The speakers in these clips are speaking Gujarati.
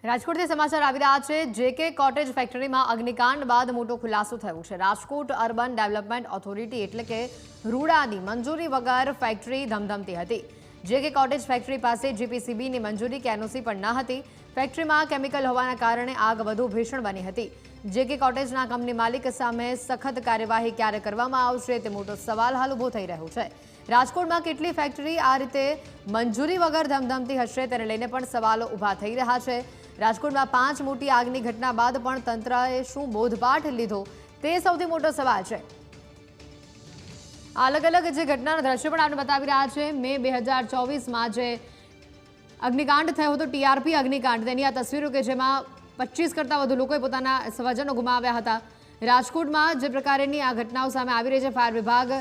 રાજકોટથી સમાચાર આવી રહ્યા છે। જેકે કોટેજ ફેક્ટરીમાં અગ્નિકાંડ બાદ મોટો ખુલાસો થયો છે। રાજકોટ અર્બન ડેવલપમેન્ટ ઓથોરિટી એટલે કે રૂડાની મંજૂરી વગર ફેક્ટરી ધમધમતી હતી। જેકે કોટેજ ફેક્ટરી પાસે જીપીસીબીની મંજૂરી કે એનઓસી પણ ન હતી। ફેક્ટરીમાં કેમિકલ હોવાના કારણે આગ વધુ ભીષણ બની હતી। જેકે કોટેજના કંપની માલિક સામે સખત કાર્યવાહી ક્યારે કરવામાં આવશે તે મોટો સવાલ હાલ ઊભો થઈ રહ્યો છે। રાજકોટમાં કેટલી ફેક્ટરી આ રીતે મંજૂરી વગર ધમધમતી હશે તેને લઈને પણ સવાલો ઊભા થઈ રહ્યા છે। રાજકોટમાં 5 મોટી આગની ઘટના બાદ પણ તંત્રએ શું બોધપાઠ લીધો તે સૌથી મોટો સવાલ છે। અલગ અલગ જે ઘટનાના દ્રશ્યો પણ આપણે બતાવી રહ્યા છે। મે 2024માં જે અગ્નિકાંડ થયો હતો ટીઆરપી અગ્નિકાંડ તેની આ તસવીરો કે જેમાં 25 કરતાં વધુ લોકોએ પોતાના સ્વજનો ગુમાવ્યા હતા। રાજકોટમાં જે પ્રકારની આ ઘટનાઓ સામે આવી રહી છે ફાયર વિભાગ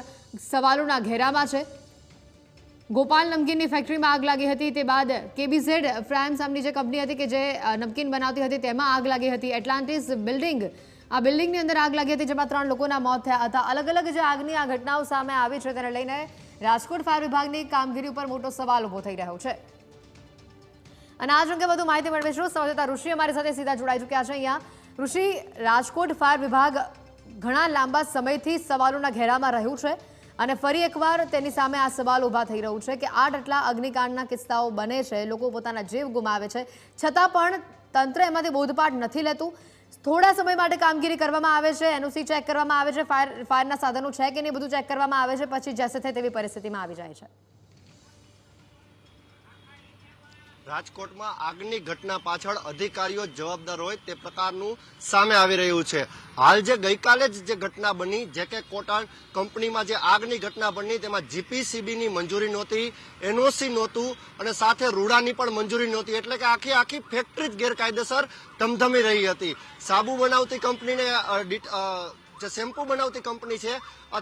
સવાલોના ઘેરામાં છે। ગોપાલ નમકીનની ફેક્ટરીમાં આગ લાગી હતી તે બાદ કેબીઝેડ ફ્રેમ્સ નામની જે કંપની હતી કે જે નમકીન બનાવતી હતી તેમાં આગ લાગી હતી। એટલાન્ટિસ બિલ્ડિંગ આ બિલ્ડિંગની અંદર આગ લાગી હતી જેમાં 3 લોકોના મોત થયા હતા। અલગ અલગ જે આગની આ ઘટનાઓ સામે આવી છે તેને લઈને રાજકોટ ફાયર વિભાગની કામગીરી ઉપર મોટો સવાલ ઊભો થઈ રહ્યો છે। અને આ અંગે વધુ માહિતી મેળવીશું સંવાદદાતા ઋષિ અમારી સાથે સીધા જોડાઈ ચૂક્યા છે। અહીંયા ઋષિ, રાજકોટ ફાયર વિભાગ ઘણા લાંબા સમયથી સવાલોના ઘેરામાં રહ્યું છે અને ફરી એકવાર તેની સામે આ સવાલ ઊભા થઈ રહ્યું છે કે આટલા અગ્નિકાંડના કિસ્સાઓ બને છે, લોકો પોતાના જીવ ગુમાવે છે, છતાં પણ તંત્ર એમાંથી બોધપાઠ નથી લેતું। થોડા સમય માટે કામગીરી કરવામાં આવે છે, એનઓસી ચેક કરવામાં આવે છે, ફાયરના સાધનો છે કે નહીં બધું ચેક કરવામાં આવે છે, પછી જશે થાય તેવી પરિસ્થિતિમાં આવી જાય છે। રાજકોટમાં આગની ઘટના પાછળ અધિકારીઓ જવાબદાર હોય તે પ્રકારનું સામે આવી રહ્યું છે। હાલ જે ગઈકાલે જ જે ઘટના બની જેકે કોટન કંપનીમાં જે આગની ઘટના બની તેમાં જીપીસીબીની મંજૂરી નહોતી, એનઓસી નહોતું અને સાથે રૂડાની પણ મંજૂરી નહોતી, એટલે કે આખી ફેક્ટરી જ ગેરકાયદેસર ધમધમી રહી હતી। સાબુ બનાવતી કંપનીને જે શેમ્પુ બનાવતી કંપની છે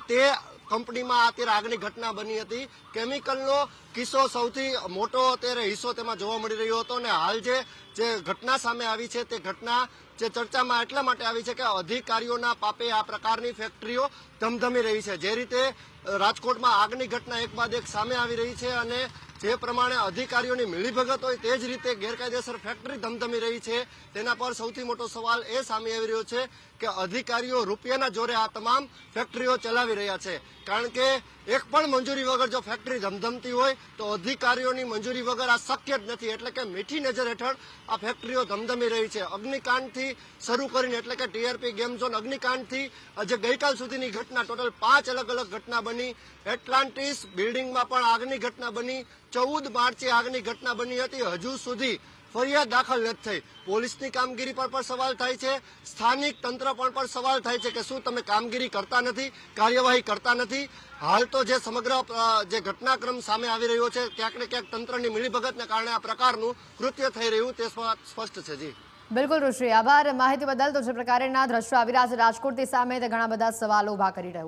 તે કંપનીમાં અત્યારે આગની ઘટના બની હતી। કેમિકલનો કિસ્સો સૌથી મોટો અત્યારે હિસ્સો તેમાં જોવા મળી રહ્યો હતો અને હાલ જે ઘટના સામે આવી છે તે ઘટના જે ચર્ચામાં એટલા માટે આવી છે કે અધિકારીઓના પાપે આ પ્રકારની ફેક્ટરીઓ ધમધમી રહી છે। જે રીતે રાજકોટમાં આગની ઘટના એક બાદ એક સામે આવી રહી છે અને જે પ્રમાણે અધિકારીઓની મિલીભગત હોય તે જ રીતે ગેરકાયદેસર ફેક્ટરી ધમધમી રહી છે તેના પર સૌથી મોટો સવાલ એ સામે આવી રહ્યો છે કે અધિકારીઓ રૂપિયાના જોરે આ તમામ ફેક્ટરીઓ ચલાવી રહ્યા છે। કારણ કે એક પણ મંજૂરી વગર જો ફેક્ટરી ધમધમતી હોય તો અધિકારીઓની મંજૂરી વગર આ શક્ય જ નથી, એટલે કે મીઠી નજર હેઠળ આ ફેક્ટરીઓ ધમધમી રહી છે। અગ્નિકાંડથી શરૂ કરીને એટલે કે ટીઆરપી ગેમ ઝોન અગ્નિકાંડથી જે ગઈકાલ સુધીની ઘટના ટોટલ 5 અલગ અલગ ઘટના બની। એટલાન્ટિસ બિલ્ડિંગમાં પણ આગની ઘટના બની, 14 માર્ચે આગની ઘટના બની હતી, હજુ સુધી ફરિયાદ દાખલ નથી થઈ। પોલીસની કામગીરી પર પણ સવાલ થાય છે, સ્થાનિક તંત્ર પર પણ સવાલ થાય છે કે શું તમે કામગીરી કરતા નથી, કાર્યવાહી કરતા નથી। હાલ તો જે સમગ્ર જે ઘટનાક્રમ સામે આવી રહ્યો છે ક્યાંક ને ક્યાંક તંત્રની મિલીભગતને કારણે આ પ્રકારનું કૃત્ય થઈ રહ્યું તે સ્પષ્ટ છે। જી બિલકુલ ઋષિ, આભાર માહિતી બદલ। તો જે પ્રકારના દ્રશ્યો આવી રહ્યા છે રાજકોટની સામે તે ઘણા બધા સવાલો ઊભા કરી રહ્યું